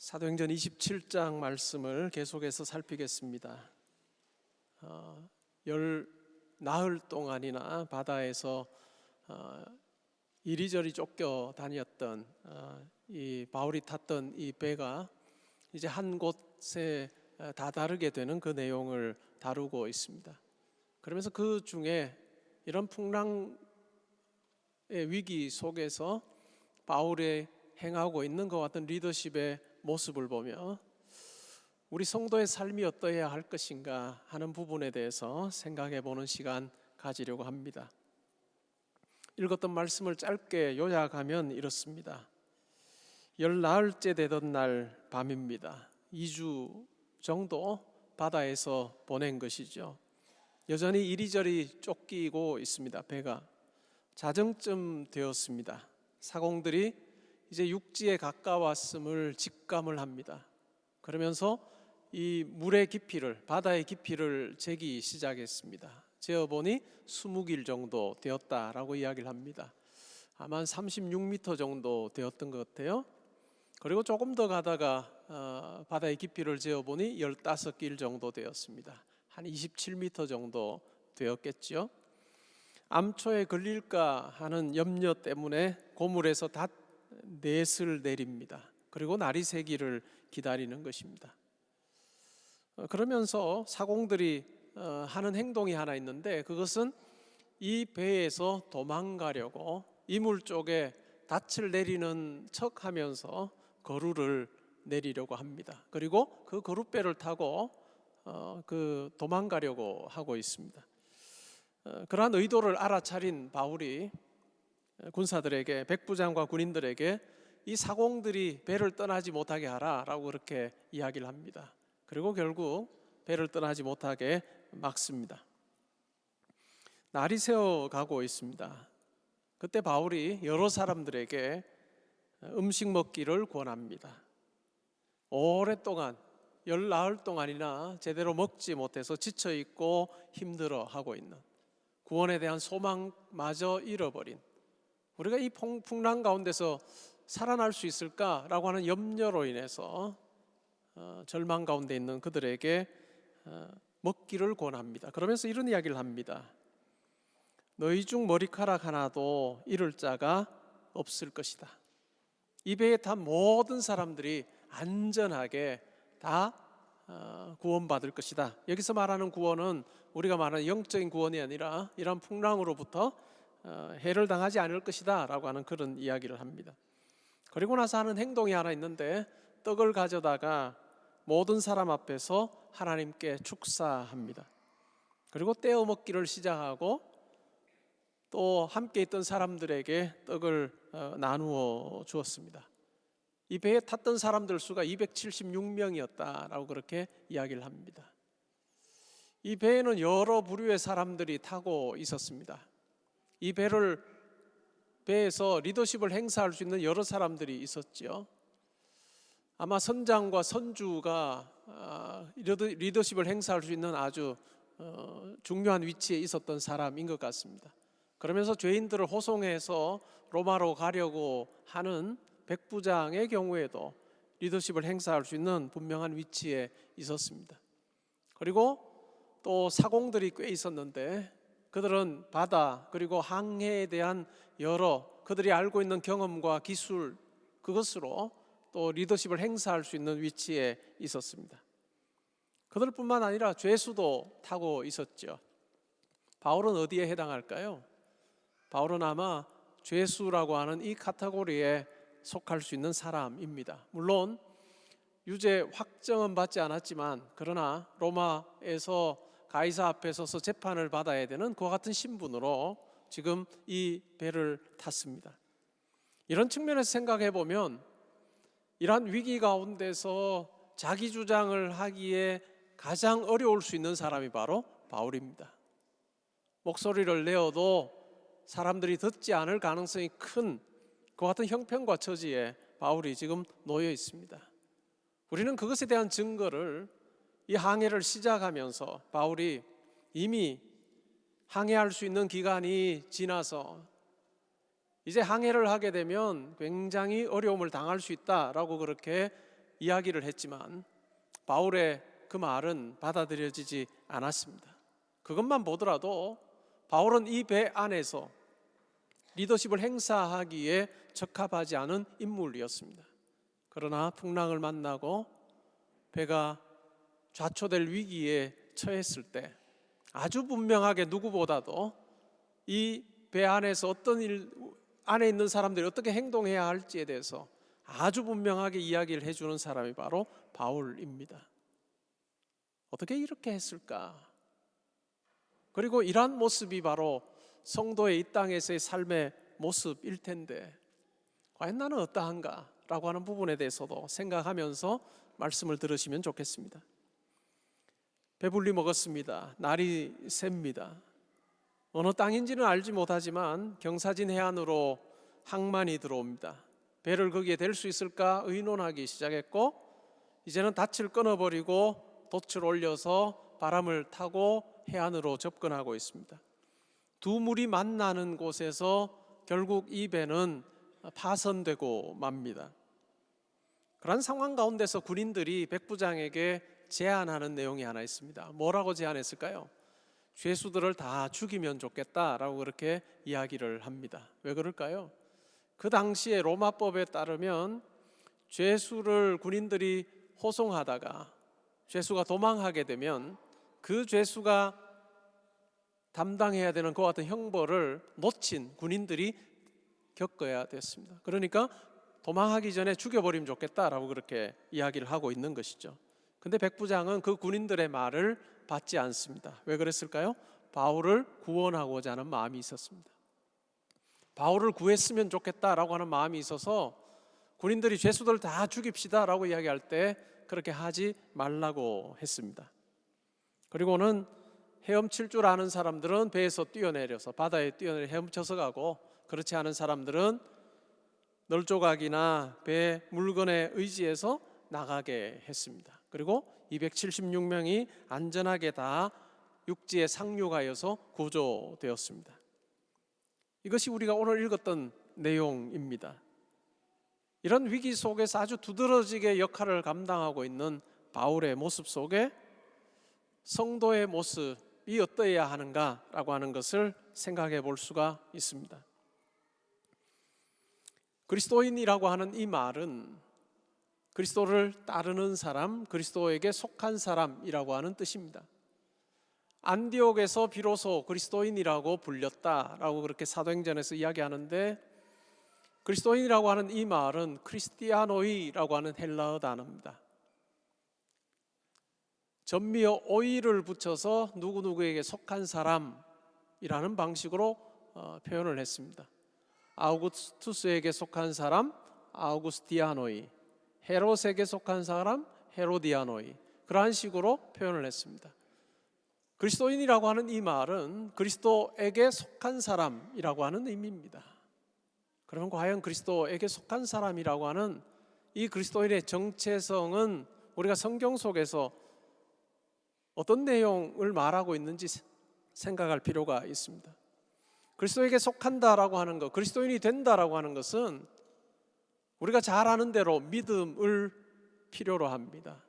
사도행전 27장 말씀을 계속해서 살피겠습니다. 열 나흘 동안이나 바다에서 이리저리 쫓겨 다녔던 이 바울이 탔던 이 배가 이제 한 곳에 다다르게 되는 그 내용을 다루고 있습니다. 그러면서 그 중에 이런 풍랑의 위기 속에서 바울이 행하고 있는 것 같은 리더십의 모습을 보며 우리 성도의 삶이 어떠해야 할 것인가 하는 부분에 대해서 생각해 보는 시간 가지려고 합니다. 읽었던 말씀을 짧게 요약하면 이렇습니다. 열나흘째 되던 날 밤입니다. 2주 정도 바다에서 보낸 것이죠. 여전히 이리저리 쫓기고 있습니다. 배가 자정쯤 되었습니다. 사공들이 이제 육지에 가까웠음을 직감을 합니다. 그러면서 이 물의 깊이를, 바다의 깊이를 재기 시작했습니다. 재어보니 20길 정도 되었다라고 이야기를 합니다. 아마 36m 정도 되었던 것 같아요. 그리고 조금 더 가다가 바다의 깊이를 재어보니 15길 정도 되었습니다. 한 27m 정도 되었겠죠. 암초에 걸릴까 하는 염려 때문에 고물에서 넷을 내립니다. 그리고 날이 새기를 기다리는 것입니다. 그러면서 사공들이 하는 행동이 하나 있는데, 그것은 이 배에서 도망가려고 이물 쪽에 닻을 내리는 척 하면서 거루를 내리려고 합니다. 그리고 그 거룻배를 타고 도망가려고 하고 있습니다. 그러한 의도를 알아차린 바울이 군사들에게, 백부장과 군인들에게 이 사공들이 배를 떠나지 못하게 하라라고 그렇게 이야기를 합니다. 그리고 결국 배를 떠나지 못하게 막습니다. 날이 새어 가고 있습니다. 그때 바울이 여러 사람들에게 음식 먹기를 권합니다. 오랫동안 열나흘 동안이나 제대로 먹지 못해서 지쳐있고 힘들어하고 있는, 구원에 대한 소망마저 잃어버린, 우리가 이 풍랑 가운데서 살아날 수 있을까라고 하는 염려로 인해서 절망 가운데 있는 그들에게 먹기를 권합니다. 그러면서 이런 이야기를 합니다. 너희 중 머리카락 하나도 잃을 자가 없을 것이다. 이 배에 탄 모든 사람들이 안전하게 다 구원받을 것이다. 여기서 말하는 구원은 우리가 말하는 영적인 구원이 아니라 이런 풍랑으로부터 해를 당하지 않을 것이다 라고 하는 그런 이야기를 합니다. 그리고 나서 하는 행동이 하나 있는데, 떡을 가져다가 모든 사람 앞에서 하나님께 축사합니다. 그리고 떼어 먹기를 시작하고 또 함께 있던 사람들에게 떡을 나누어 주었습니다. 이 배에 탔던 사람들 수가 276명이었다라고 그렇게 이야기를 합니다. 이 배에는 여러 부류의 사람들이 타고 있었습니다. 이 배에서 리더십을 행사할 수 있는 여러 사람들이 있었죠. 아마 선장과 선주가 리더십을 행사할 수 있는 아주 중요한 위치에 있었던 사람인 것 같습니다. 그러면서 죄인들을 호송해서 로마로 가려고 하는 백부장의 경우에도 리더십을 행사할 수 있는 분명한 위치에 있었습니다. 그리고 또 사공들이 꽤 있었는데, 그들은 바다 그리고 항해에 대한 여러 그들이 알고 있는 경험과 기술, 그것으로 또 리더십을 행사할 수 있는 위치에 있었습니다. 그들뿐만 아니라 죄수도 타고 있었죠. 바울은 어디에 해당할까요? 바울은 아마 죄수라고 하는 이 카테고리에 속할 수 있는 사람입니다. 물론 유죄 확정은 받지 않았지만, 그러나 로마에서 가이사 앞에 서서 재판을 받아야 되는 그와 같은 신분으로 지금 이 배를 탔습니다. 이런 측면에서 생각해 보면 이러한 위기 가운데서 자기 주장을 하기에 가장 어려울 수 있는 사람이 바로 바울입니다. 목소리를 내어도 사람들이 듣지 않을 가능성이 큰 그 같은 형편과 처지에 바울이 지금 놓여 있습니다. 우리는 그것에 대한 증거를 이 항해를 시작하면서 바울이 이미 항해할 수 있는 기간이 지나서 이제 항해를 하게 되면 굉장히 어려움을 당할 수 있다라고 그렇게 이야기를 했지만 바울의 그 말은 받아들여지지 않았습니다. 그것만 보더라도 바울은 이 배 안에서 리더십을 행사하기에 적합하지 않은 인물이었습니다. 그러나 풍랑을 만나고 배가 좌초될 위기에 처했을 때 아주 분명하게 누구보다도 이 배 안에서 어떤 안에 있는 사람들이 어떻게 행동해야 할지에 대해서 아주 분명하게 이야기를 해주는 사람이 바로 바울입니다. 어떻게 이렇게 했을까? 그리고 이러한 모습이 바로 성도의 이 땅에서의 삶의 모습일 텐데 과연 나는 어떠한가? 라고 하는 부분에 대해서도 생각하면서 말씀을 들으시면 좋겠습니다. 배불리 먹었습니다. 날이 셉니다. 어느 땅인지는 알지 못하지만 경사진 해안으로 항만이 들어옵니다. 배를 거기에 댈 수 있을까 의논하기 시작했고 이제는 닻을 끊어버리고 돛을 올려서 바람을 타고 해안으로 접근하고 있습니다. 두 물이 만나는 곳에서 결국 이 배는 파선되고 맙니다. 그런 상황 가운데서 군인들이 백부장에게 제안하는 내용이 하나 있습니다. 뭐라고 제안했을까요? 죄수들을 다 죽이면 좋겠다라고 그렇게 이야기를 합니다. 왜 그럴까요? 그 당시에 로마법에 따르면 죄수를 군인들이 호송하다가 죄수가 도망하게 되면 그 죄수가 담당해야 되는 그와 같은 형벌을 놓친 군인들이 겪어야 됐습니다. 그러니까 도망하기 전에 죽여버리면 좋겠다라고 그렇게 이야기를 하고 있는 것이죠. 근데 백부장은 그 군인들의 말을 받지 않습니다. 왜 그랬을까요? 바울을 구원하고자 하는 마음이 있었습니다. 바울을 구했으면 좋겠다라고 하는 마음이 있어서 군인들이 죄수들 다 죽입시다라고 이야기할 때 그렇게 하지 말라고 했습니다. 그리고는 헤엄칠 줄 아는 사람들은 배에서 뛰어내려서 바다에 뛰어내려 헤엄쳐서 가고 그렇지 않은 사람들은 널조각이나 배 물건에 의지해서 나가게 했습니다. 그리고 276명이 안전하게 다 육지에 상륙하여서 구조되었습니다. 이것이 우리가 오늘 읽었던 내용입니다. 이런 위기 속에서 아주 두드러지게 역할을 감당하고 있는 바울의 모습 속에 성도의 모습이 어떠해야 하는가라고 하는 것을 생각해 볼 수가 있습니다. 그리스도인이라고 하는 이 말은 그리스도를 따르는 사람, 그리스도에게 속한 사람이라고 하는 뜻입니다. 안디옥에서 비로소 그리스도인이라고 불렸다라고 그렇게 사도행전에서 이야기하는데 그리스도인이라고 하는 이 말은 크리스티아노이라고 하는 헬라어 단어입니다. 전미어 오이를 붙여서 누구누구에게 속한 사람이라는 방식으로 표현을 했습니다. 아우구스투스에게 속한 사람 아우구스티아노이, 헤롯에게 속한 사람 헤로디아노이, 그러한 식으로 표현을 했습니다. 그리스도인이라고 하는 이 말은 그리스도에게 속한 사람이라고 하는 의미입니다. 그러면 과연 그리스도에게 속한 사람이라고 하는 이 그리스도인의 정체성은 우리가 성경 속에서 어떤 내용을 말하고 있는지 생각할 필요가 있습니다. 그리스도에게 속한다라고 하는 것, 그리스도인이 된다라고 하는 것은 우리가 잘 아는 대로 믿음을 필요로 합니다.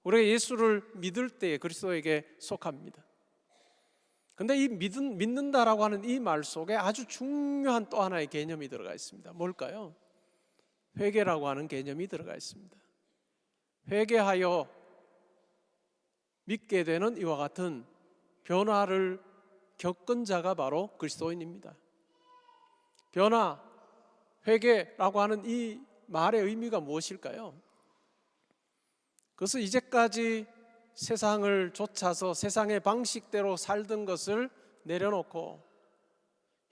우리가 예수를 믿을 때에 그리스도에게 속합니다. 그런데 이 믿는다라고 하는 이 말 속에 아주 중요한 또 하나의 개념이 들어가 있습니다. 뭘까요? 회개라고 하는 개념이 들어가 있습니다. 회개하여 믿게 되는 이와 같은 변화를 겪은 자가 바로 그리스도인입니다. 변화, 회개라고 하는 이 말의 의미가 무엇일까요? 그것은 이제까지 세상을 쫓아서 세상의 방식대로 살던 것을 내려놓고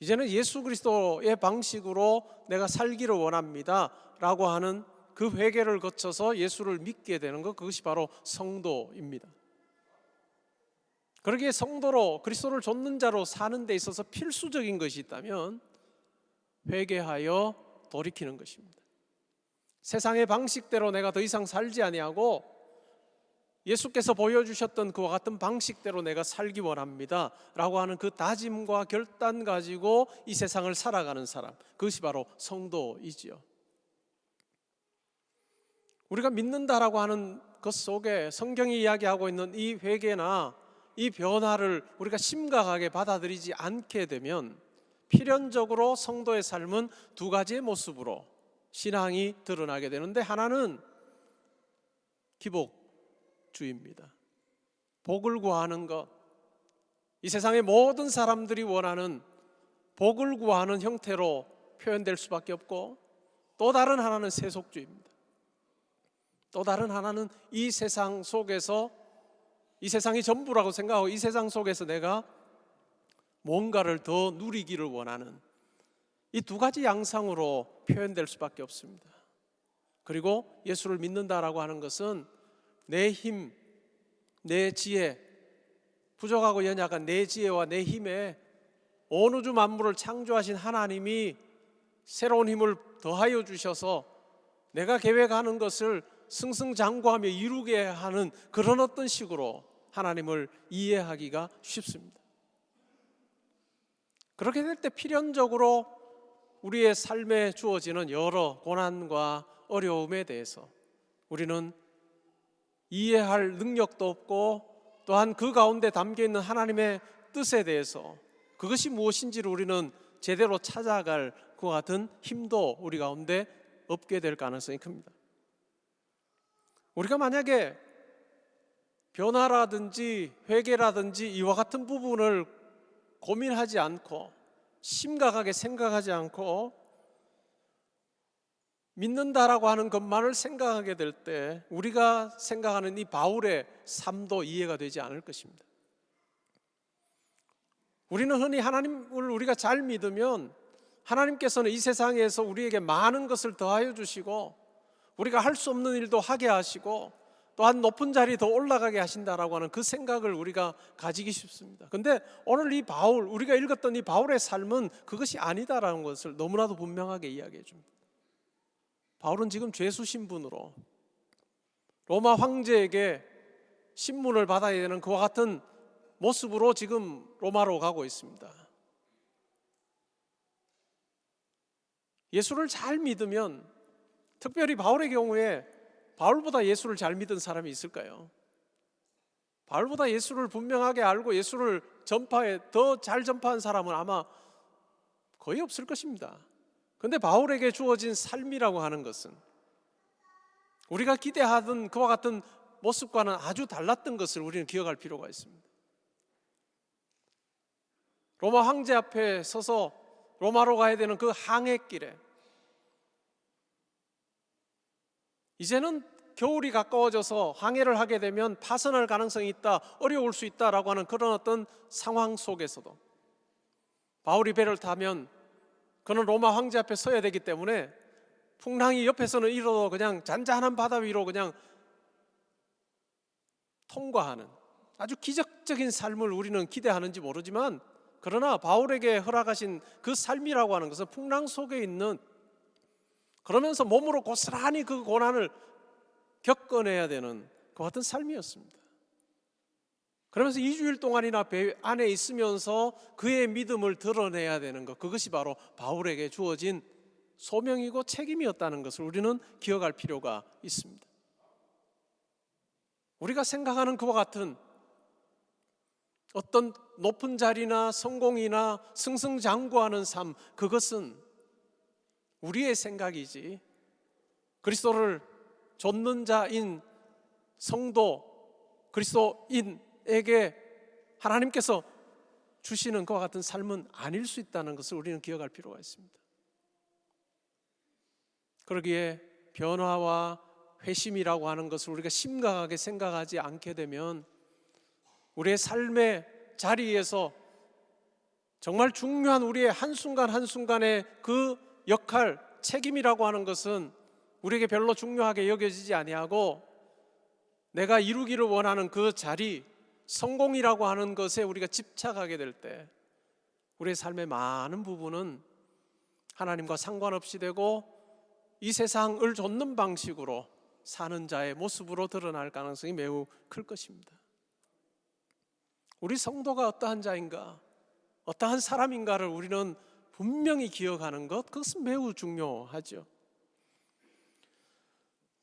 이제는 예수 그리스도의 방식으로 내가 살기를 원합니다 라고 하는 그 회개를 거쳐서 예수를 믿게 되는 것, 그것이 바로 성도입니다. 그러기에 성도로 그리스도를 좇는 자로 사는 데 있어서 필수적인 것이 있다면 회개하여 돌이키는 것입니다. 세상의 방식대로 내가 더 이상 살지 아니하고 예수께서 보여주셨던 그와 같은 방식대로 내가 살기 원합니다 라고 하는 그 다짐과 결단 가지고 이 세상을 살아가는 사람, 그것이 바로 성도이지요. 우리가 믿는다라고 하는 것 속에 성경이 이야기하고 있는 이 회개나 이 변화를 우리가 심각하게 받아들이지 않게 되면 필연적으로 성도의 삶은 두 가지의 모습으로 신앙이 드러나게 되는데, 하나는 기복주의입니다. 복을 구하는 것, 이 세상의 모든 사람들이 원하는 복을 구하는 형태로 표현될 수밖에 없고, 또 다른 하나는 세속주의입니다. 또 다른 하나는 이 세상 속에서, 이 세상이 전부라고 생각하고 이 세상 속에서 내가 뭔가를 더 누리기를 원하는 이 두 가지 양상으로 표현될 수밖에 없습니다. 그리고 예수를 믿는다라고 하는 것은 내 힘, 내 지혜, 부족하고 연약한 내 지혜와 내 힘에 온 우주 만물을 창조하신 하나님이 새로운 힘을 더하여 주셔서 내가 계획하는 것을 승승장구하며 이루게 하는 그런 어떤 식으로 하나님을 이해하기가 쉽습니다. 그렇게 될 때 필연적으로 우리의 삶에 주어지는 여러 고난과 어려움에 대해서 우리는 이해할 능력도 없고, 또한 그 가운데 담겨있는 하나님의 뜻에 대해서 그것이 무엇인지를 우리는 제대로 찾아갈 것 같은 힘도 우리 가운데 없게 될 가능성이 큽니다. 우리가 만약에 변화라든지 회개라든지 이와 같은 부분을 고민하지 않고 심각하게 생각하지 않고 믿는다라고 하는 것만을 생각하게 될 때 우리가 생각하는 이 바울의 삶도 이해가 되지 않을 것입니다. 우리는 흔히 하나님을 우리가 잘 믿으면 하나님께서는 이 세상에서 우리에게 많은 것을 더하여 주시고 우리가 할 수 없는 일도 하게 하시고 또한 높은 자리에 더 올라가게 하신다라고 하는 그 생각을 우리가 가지기 쉽습니다. 그런데 오늘 이 바울, 우리가 읽었던 이 바울의 삶은 그것이 아니다라는 것을 너무나도 분명하게 이야기해 줍니다. 바울은 지금 죄수 신분으로 로마 황제에게 신문을 받아야 되는 그와 같은 모습으로 지금 로마로 가고 있습니다. 예수를 잘 믿으면, 특별히 바울의 경우에 바울보다 예수를 잘 믿은 사람이 있을까요? 바울보다 예수를 분명하게 알고 예수를 더 잘 전파한 사람은 아마 거의 없을 것입니다. 그런데 바울에게 주어진 삶이라고 하는 것은 우리가 기대하던 그와 같은 모습과는 아주 달랐던 것을 우리는 기억할 필요가 있습니다. 로마 황제 앞에 서서 로마로 가야 되는 그 항해길에 이제는 겨울이 가까워져서 항해를 하게 되면 파선할 가능성이 있다, 어려울 수 있다라고 하는 그런 어떤 상황 속에서도 바울이 배를 타면 그는 로마 황제 앞에 서야 되기 때문에 풍랑이 옆에서는 일어도 그냥 잔잔한 바다 위로 그냥 통과하는 아주 기적적인 삶을 우리는 기대하는지 모르지만, 그러나 바울에게 허락하신 그 삶이라고 하는 것은 풍랑 속에 있는, 그러면서 몸으로 고스란히 그 고난을 겪어내야 되는 그 같은 삶이었습니다. 그러면서 2주일 동안이나 배 안에 있으면서 그의 믿음을 드러내야 되는 것, 그것이 바로 바울에게 주어진 소명이고 책임이었다는 것을 우리는 기억할 필요가 있습니다. 우리가 생각하는 그와 같은 어떤 높은 자리나 성공이나 승승장구하는 삶, 그것은 우리의 생각이지 그리스도를 좇는 자인 성도 그리스도인에게 하나님께서 주시는 것과 같은 삶은 아닐 수 있다는 것을 우리는 기억할 필요가 있습니다. 그러기에 변화와 회심이라고 하는 것을 우리가 심각하게 생각하지 않게 되면 우리의 삶의 자리에서 정말 중요한 우리의 한순간 한순간의 그 역할, 책임이라고 하는 것은 우리에게 별로 중요하게 여겨지지 아니하고 내가 이루기를 원하는 그 자리, 성공이라고 하는 것에 우리가 집착하게 될 때 우리의 삶의 많은 부분은 하나님과 상관없이 되고 이 세상을 좇는 방식으로 사는 자의 모습으로 드러날 가능성이 매우 클 것입니다. 우리 성도가 어떠한 자인가, 어떠한 사람인가를 우리는 분명히 기억하는 것, 그것은 매우 중요하죠.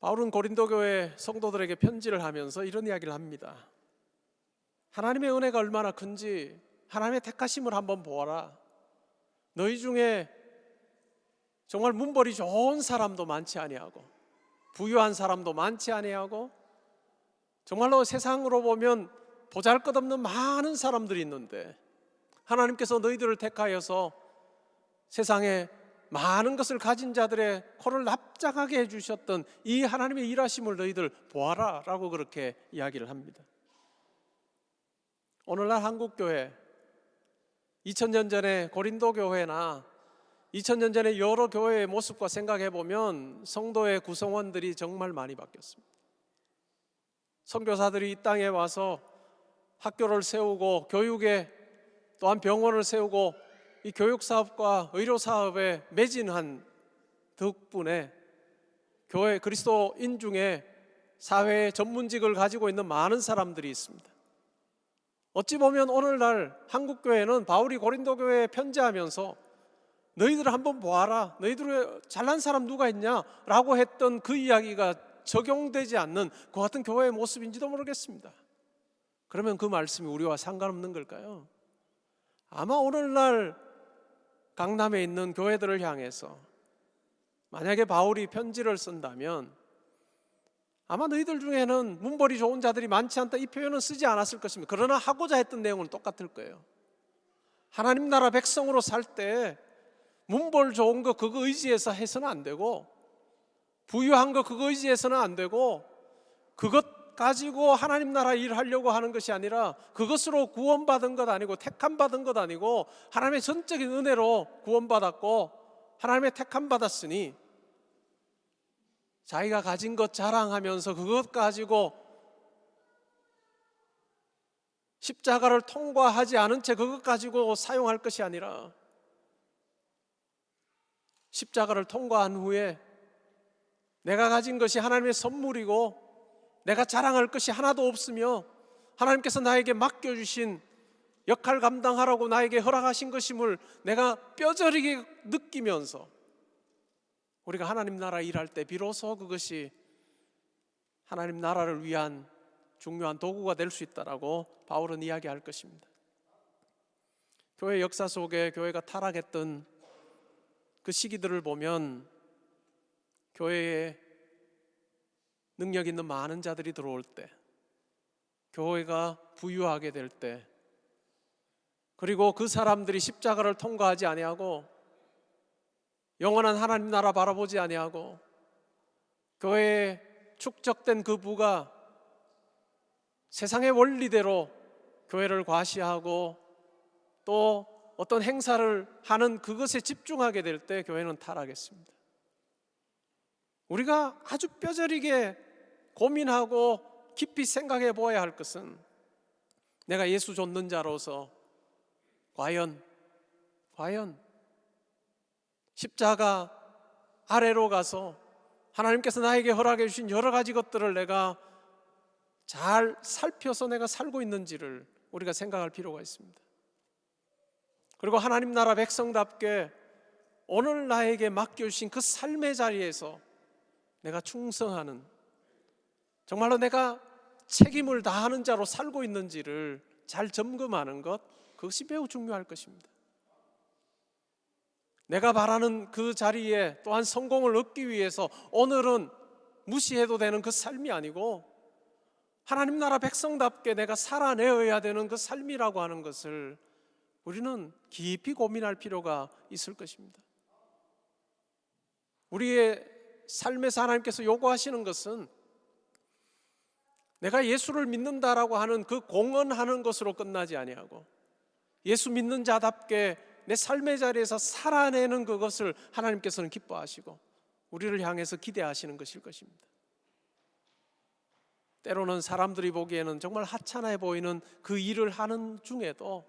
바울은 고린도 교회 성도들에게 편지를 하면서 이런 이야기를 합니다. 하나님의 은혜가 얼마나 큰지 하나님의 택하심을 한번 보아라. 너희 중에 정말 문벌이 좋은 사람도 많지 아니하고 부유한 사람도 많지 아니하고 정말로 세상으로 보면 보잘것없는 많은 사람들이 있는데 하나님께서 너희들을 택하여서 세상에 많은 것을 가진 자들의 코를 납작하게 해주셨던 이 하나님의 일하심을 너희들 보아라 라고 그렇게 이야기를 합니다. 오늘날 한국교회 2000년 전에 고린도 교회나 2000년 전에 여러 교회의 모습과 생각해 보면 성도의 구성원들이 정말 많이 바뀌었습니다. 선교사들이 이 땅에 와서 학교를 세우고 교육에 또한 병원을 세우고 이 교육사업과 의료사업에 매진한 덕분에 교회 그리스도인 중에 사회의 전문직을 가지고 있는 많은 사람들이 있습니다. 어찌 보면 오늘날 한국교회는 바울이 고린도 교회에 편지하면서 너희들 한번 보아라, 너희들 잘난 사람 누가 있냐 라고 했던 그 이야기가 적용되지 않는 그 같은 교회의 모습인지도 모르겠습니다. 그러면 그 말씀이 우리와 상관없는 걸까요? 아마 오늘날 강남에 있는 교회들을 향해서 만약에 바울이 편지를 쓴다면 아마 너희들 중에는 문벌이 좋은 자들이 많지 않다 이 표현은 쓰지 않았을 것입니다. 그러나 하고자 했던 내용은 똑같을 거예요. 하나님 나라 백성으로 살 때 문벌 좋은 거 그거 의지해서 해서는 안 되고 부유한 거 그거 의지해서는 안 되고 그것 가지고 하나님 나라 일하려고 하는 것이 아니라 그것으로 구원받은 것 아니고 택함 받은 것 아니고 하나님의 전적인 은혜로 구원받았고 하나님의 택함 받았으니 자기가 가진 것 자랑하면서 그것 가지고 십자가를 통과하지 않은 채 그것 가지고 사용할 것이 아니라 십자가를 통과한 후에 내가 가진 것이 하나님의 선물이고 내가 자랑할 것이 하나도 없으며 하나님께서 나에게 맡겨주신 역할 감당하라고 나에게 허락하신 것임을 내가 뼈저리게 느끼면서 우리가 하나님 나라 일할 때 비로소 그것이 하나님 나라를 위한 중요한 도구가 될 수 있다라고 바울은 이야기할 것입니다. 교회 역사 속에 교회가 타락했던 그 시기들을 보면 교회에 능력 있는 많은 자들이 들어올 때, 교회가 부유하게 될 때, 그리고 그 사람들이 십자가를 통과하지 아니하고 영원한 하나님 나라 바라보지 아니하고 교회에 축적된 그 부가 세상의 원리대로 교회를 과시하고 또 어떤 행사를 하는 그것에 집중하게 될 때 교회는 타락했습니다. 우리가 아주 뼈저리게 고민하고 깊이 생각해 보아야 할 것은 내가 예수 좇는 자로서 과연 십자가 아래로 가서 하나님께서 나에게 허락해 주신 여러 가지 것들을 내가 잘 살펴서 내가 살고 있는지를 우리가 생각할 필요가 있습니다. 그리고 하나님 나라 백성답게 오늘 나에게 맡겨주신 그 삶의 자리에서 내가 충성하는, 정말로 내가 책임을 다하는 자로 살고 있는지를 잘 점검하는 것, 그것이 매우 중요할 것입니다. 내가 바라는 그 자리에 또한 성공을 얻기 위해서 오늘은 무시해도 되는 그 삶이 아니고 하나님 나라 백성답게 내가 살아내어야 되는 그 삶이라고 하는 것을 우리는 깊이 고민할 필요가 있을 것입니다. 우리의 삶에서 하나님께서 요구하시는 것은 내가 예수를 믿는다라고 하는 그 공언하는 것으로 끝나지 아니하고 예수 믿는 자답게 내 삶의 자리에서 살아내는 그것을 하나님께서는 기뻐하시고 우리를 향해서 기대하시는 것일 것입니다. 때로는 사람들이 보기에는 정말 하찮아 보이는 그 일을 하는 중에도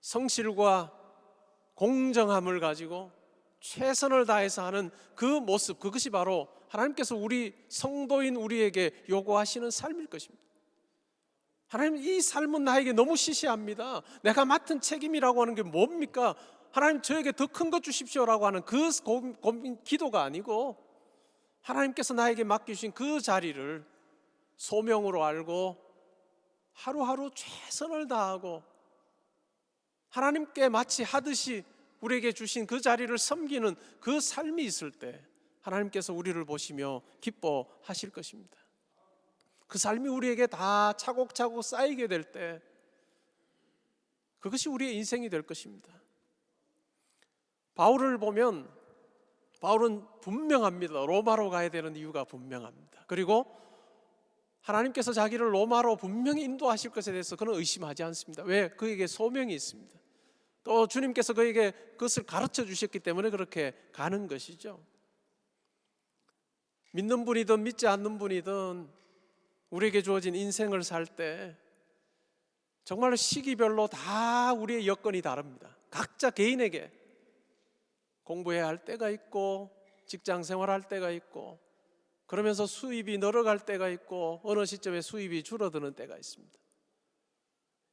성실과 공정함을 가지고 최선을 다해서 하는 그 모습, 그것이 바로 하나님께서 우리 성도인 우리에게 요구하시는 삶일 것입니다. 하나님, 이 삶은 나에게 너무 시시합니다. 내가 맡은 책임이라고 하는 게 뭡니까? 하나님, 저에게 더 큰 것 주십시오라고 하는 그 기도가 아니고 하나님께서 나에게 맡기신 그 자리를 소명으로 알고 하루하루 최선을 다하고 하나님께 마치 하듯이 우리에게 주신 그 자리를 섬기는 그 삶이 있을 때 하나님께서 우리를 보시며 기뻐하실 것입니다. 그 삶이 우리에게 다 차곡차곡 쌓이게 될 때 그것이 우리의 인생이 될 것입니다. 바울을 보면 바울은 분명합니다. 로마로 가야 되는 이유가 분명합니다. 그리고 하나님께서 자기를 로마로 분명히 인도하실 것에 대해서 그는 의심하지 않습니다. 왜? 그에게 소명이 있습니다. 또 주님께서 그에게 그것을 가르쳐 주셨기 때문에 그렇게 가는 것이죠. 믿는 분이든 믿지 않는 분이든 우리에게 주어진 인생을 살 때 정말로 시기별로 다 우리의 여건이 다릅니다. 각자 개인에게 공부해야 할 때가 있고 직장 생활할 때가 있고 그러면서 수입이 늘어갈 때가 있고 어느 시점에 수입이 줄어드는 때가 있습니다.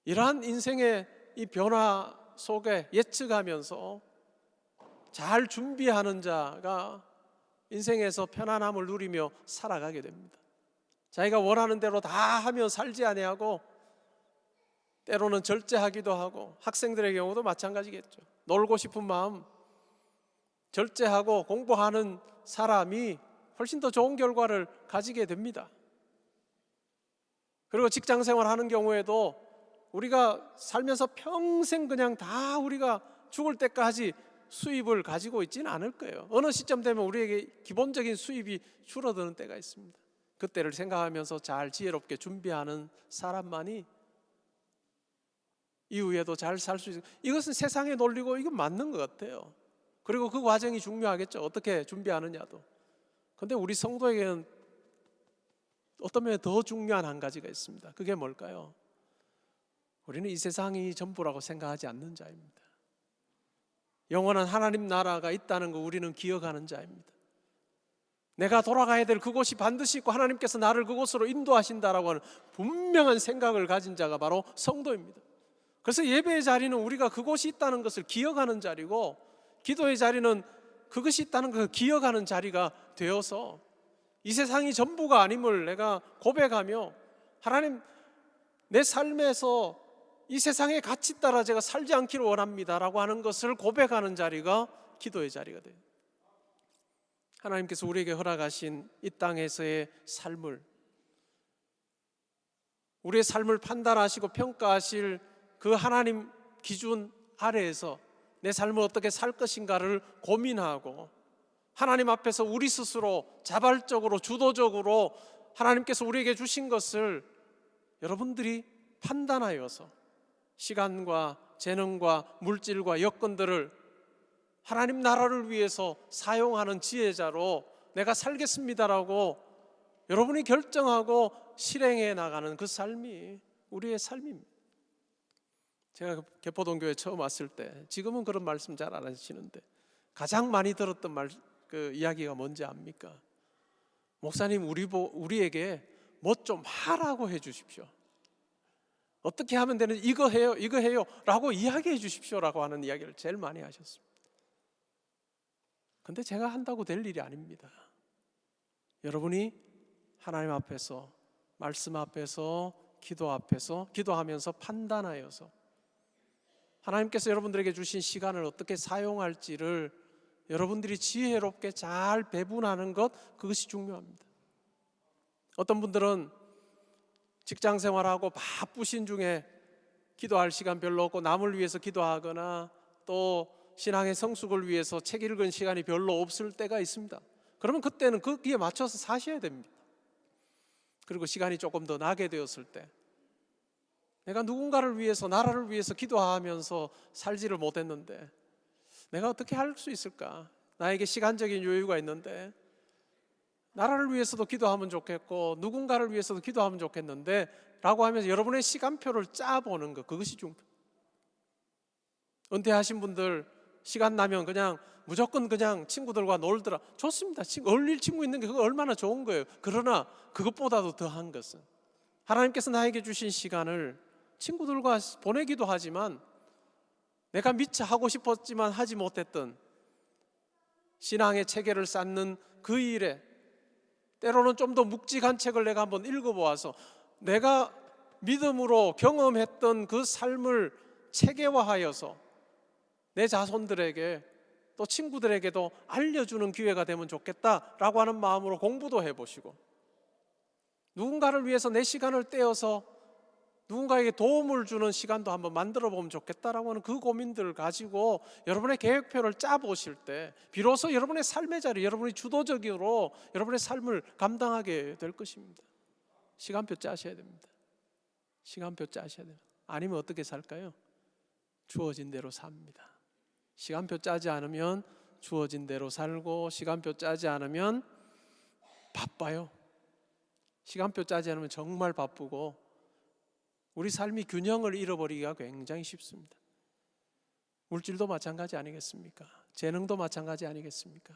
이러한 인생의 이 변화 속에 예측하면서 잘 준비하는 자가 인생에서 편안함을 누리며 살아가게 됩니다. 자기가 원하는 대로 다 하며 살지 아니하고 때로는 절제하기도 하고 학생들의 경우도 마찬가지겠죠. 놀고 싶은 마음 절제하고 공부하는 사람이 훨씬 더 좋은 결과를 가지게 됩니다. 그리고 직장 생활하는 경우에도 우리가 살면서 평생 그냥 다 우리가 죽을 때까지 수입을 가지고 있지는 않을 거예요. 어느 시점 되면 우리에게 기본적인 수입이 줄어드는 때가 있습니다. 그때를 생각하면서 잘 지혜롭게 준비하는 사람만이 이후에도 잘 살 수 있어요. 이것은 세상의 논리고 이건 맞는 것 같아요. 그리고 그 과정이 중요하겠죠. 어떻게 준비하느냐도. 그런데 우리 성도에게는 어떤 면에 더 중요한 한 가지가 있습니다. 그게 뭘까요? 우리는 이 세상이 전부라고 생각하지 않는 자입니다. 영원한 하나님 나라가 있다는 거 우리는 기억하는 자입니다. 내가 돌아가야 될 그곳이 반드시 있고 하나님께서 나를 그곳으로 인도하신다라고 하는 분명한 생각을 가진 자가 바로 성도입니다. 그래서 예배의 자리는 우리가 그곳이 있다는 것을 기억하는 자리고 기도의 자리는 그것이 있다는 것을 기억하는 자리가 되어서 이 세상이 전부가 아님을 내가 고백하며 하나님 내 삶에서 이 세상의 가치 따라 제가 살지 않기를 원합니다라고 하는 것을 고백하는 자리가 기도의 자리가 돼요. 하나님께서 우리에게 허락하신 이 땅에서의 삶을 우리의 삶을 판단하시고 평가하실 그 하나님 기준 아래에서 내 삶을 어떻게 살 것인가를 고민하고 하나님 앞에서 우리 스스로 자발적으로 주도적으로 하나님께서 우리에게 주신 것을 여러분들이 판단하여서 시간과 재능과 물질과 여건들을 하나님 나라를 위해서 사용하는 지혜자로 내가 살겠습니다라고 여러분이 결정하고 실행해 나가는 그 삶이 우리의 삶입니다. 제가 개포동교회 처음 왔을 때 지금은 그런 말씀 잘 안 하시는데 가장 많이 들었던 그 이야기가 뭔지 압니까? 목사님 우리에게 뭐 좀 하라고 해 주십시오. 어떻게 하면 되는 이거 해요 라고 이야기해 주십시오라고 하는 이야기를 제일 많이 하셨습니다. 근데 제가 한다고 될 일이 아닙니다. 여러분이 하나님 앞에서 말씀 앞에서 기도 앞에서 기도하면서 판단하여서 하나님께서 여러분들에게 주신 시간을 어떻게 사용할지를 여러분들이 지혜롭게 잘 배분하는 것, 그것이 중요합니다. 어떤 분들은 직장 생활하고 바쁘신 중에 기도할 시간 별로 없고 남을 위해서 기도하거나 또 신앙의 성숙을 위해서 책 읽은 시간이 별로 없을 때가 있습니다. 그러면 그때는 거기에 맞춰서 사셔야 됩니다. 그리고 시간이 조금 더 나게 되었을 때 내가 누군가를 위해서 나라를 위해서 기도하면서 살지를 못했는데 내가 어떻게 할 수 있을까? 나에게 시간적인 여유가 있는데 나라를 위해서도 기도하면 좋겠고 누군가를 위해서도 기도하면 좋겠는데 라고 하면서 여러분의 시간표를 짜보는 것, 그것이 중요해요. 은퇴하신 분들 시간 나면 그냥 무조건 그냥 친구들과 놀더라. 좋습니다. 어울릴 친구 있는 게 그거 얼마나 좋은 거예요. 그러나 그것보다도 더한 것은 하나님께서 나에게 주신 시간을 친구들과 보내기도 하지만 내가 미처 하고 싶었지만 하지 못했던 신앙의 체계를 쌓는 그 일에 때로는 좀 더 묵직한 책을 내가 한번 읽어보아서 내가 믿음으로 경험했던 그 삶을 체계화하여서 내 자손들에게 또 친구들에게도 알려주는 기회가 되면 좋겠다라고 하는 마음으로 공부도 해보시고, 누군가를 위해서 내 시간을 떼어서 누군가에게 도움을 주는 시간도 한번 만들어 보면 좋겠다라고 하는 그 고민들을 가지고 여러분의 계획표를 짜보실 때 비로소 여러분의 삶의 자리, 여러분이 주도적으로 여러분의 삶을 감당하게 될 것입니다. 시간표 짜셔야 됩니다. 시간표 짜셔야 돼요. 아니면 어떻게 살까요? 주어진 대로 삽니다. 시간표 짜지 않으면 주어진 대로 살고, 시간표 짜지 않으면 바빠요. 시간표 짜지 않으면 정말 바쁘고 우리 삶이 균형을 잃어버리기가 굉장히 쉽습니다. 물질도 마찬가지 아니겠습니까? 재능도 마찬가지 아니겠습니까?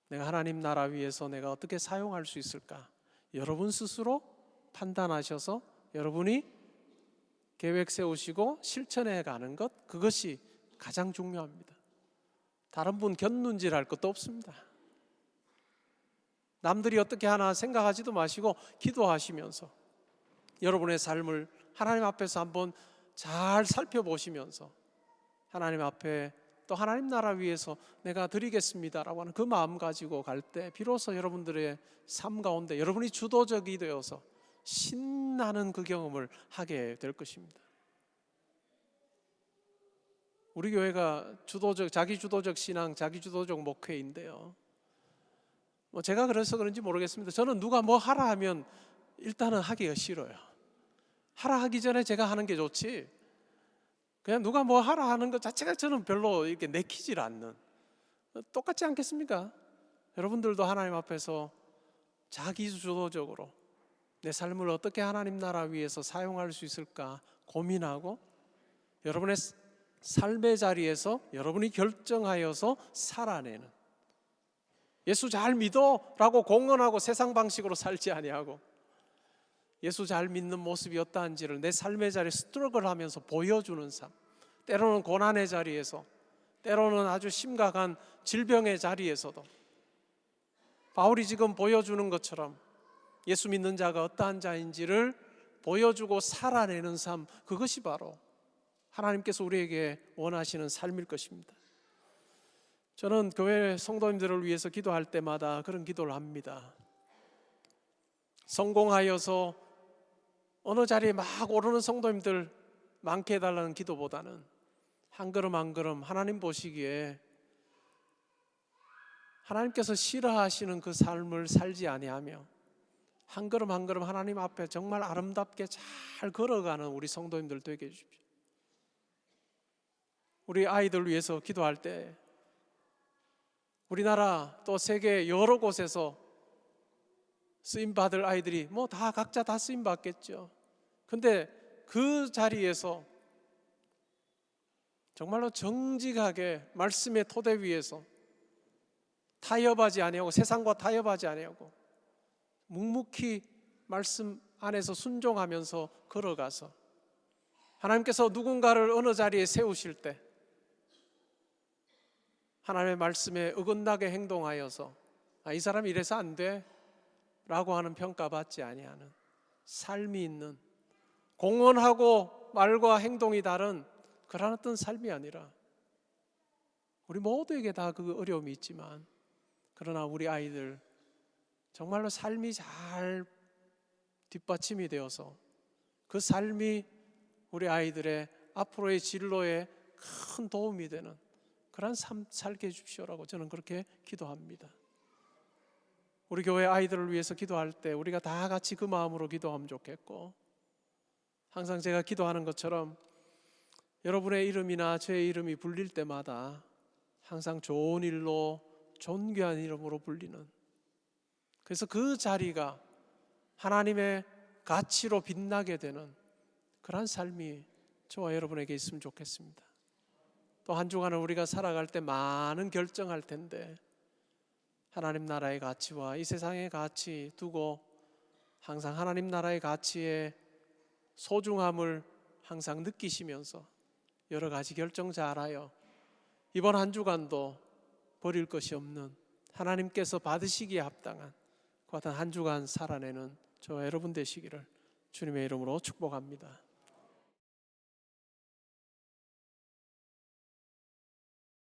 내가 하나님 나라 위해서 내가 어떻게 사용할 수 있을까? 여러분 스스로 판단하셔서 여러분이 계획 세우시고 실천해 가는 것, 그것이 가장 중요합니다. 다른 분 곁눈질할 것도 없습니다. 남들이 어떻게 하나 생각하지도 마시고 기도하시면서 여러분의 삶을 하나님 앞에서 한번 잘 살펴보시면서 하나님 앞에 또 하나님 나라 위해서 내가 드리겠습니다라고 하는 그 마음 가지고 갈 때 비로소 여러분들의 삶 가운데 여러분이 주도적이 되어서 신나는 그 경험을 하게 될 것입니다. 우리 교회가 자기 주도적 신앙, 자기 주도적 목회인데요. 제가 그래서 그런지 모르겠습니다. 저는 누가 뭐 하라 하면 일단은 하기가 싫어요. 하라 하기 전에 제가 하는 게 좋지, 그냥 누가 뭐 하라 하는 것 자체가 저는 별로 이렇게 내키질 않는, 똑같지 않겠습니까? 여러분들도 하나님 앞에서 자기주도적으로 내 삶을 어떻게 하나님 나라 위해서 사용할 수 있을까 고민하고 여러분의 삶의 자리에서 여러분이 결정하여서 살아내는, 예수 잘 믿어 라고 공언하고 세상 방식으로 살지 아니하고 예수 잘 믿는 모습이 어떠한지를 내 삶의 자리에 스트러글 하면서 보여주는 삶, 때로는 고난의 자리에서, 때로는 아주 심각한 질병의 자리에서도 바울이 지금 보여주는 것처럼 예수 믿는 자가 어떠한 자인지를 보여주고 살아내는 삶, 그것이 바로 하나님께서 우리에게 원하시는 삶일 것입니다. 저는 교회 성도님들을 위해서 기도할 때마다 그런 기도를 합니다. 성공하여서 어느 자리에 막 오르는 성도님들 많게 해달라는 기도보다는 한 걸음 한 걸음 하나님 보시기에 하나님께서 싫어하시는 그 삶을 살지 아니하며 한 걸음 한 걸음 하나님 앞에 정말 아름답게 잘 걸어가는 우리 성도님들 되게 해주십시오. 우리 아이들 위해서 기도할 때 우리나라 또 세계 여러 곳에서 쓰임받을 아이들이 뭐 다 각자 다 쓰임받겠죠. 근데 그 자리에서 정말로 정직하게 말씀의 토대 위에서 타협하지 아니하고 세상과 타협하지 아니하고 묵묵히 말씀 안에서 순종하면서 걸어가서 하나님께서 누군가를 어느 자리에 세우실 때 하나님의 말씀에 어긋나게 행동하여서 이 사람이 이래서 안 돼 라고 하는 평가받지 아니하는 삶이 있는, 공언하고 말과 행동이 다른 그런 어떤 삶이 아니라, 우리 모두에게 다 그 어려움이 있지만 그러나 우리 아이들 정말로 삶이 잘 뒷받침이 되어서 그 삶이 우리 아이들의 앞으로의 진로에 큰 도움이 되는 그런 삶 살게 해주십시오라고 저는 그렇게 기도합니다. 우리 교회 아이들을 위해서 기도할 때 우리가 다 같이 그 마음으로 기도하면 좋겠고, 항상 제가 기도하는 것처럼 여러분의 이름이나 제 이름이 불릴 때마다 항상 좋은 일로 존귀한 이름으로 불리는, 그래서 그 자리가 하나님의 가치로 빛나게 되는 그런 삶이 저와 여러분에게 있으면 좋겠습니다. 또 한 주간을 우리가 살아갈 때 많은 결정할 텐데 하나님 나라의 가치와 이 세상의 가치 두고 항상 하나님 나라의 가치의 소중함을 항상 느끼시면서 여러 가지 결정 잘하여 이번 한 주간도 버릴 것이 없는, 하나님께서 받으시기에 합당한 같은 한 주간 살아내는 저 여러분 되시기를 주님의 이름으로 축복합니다.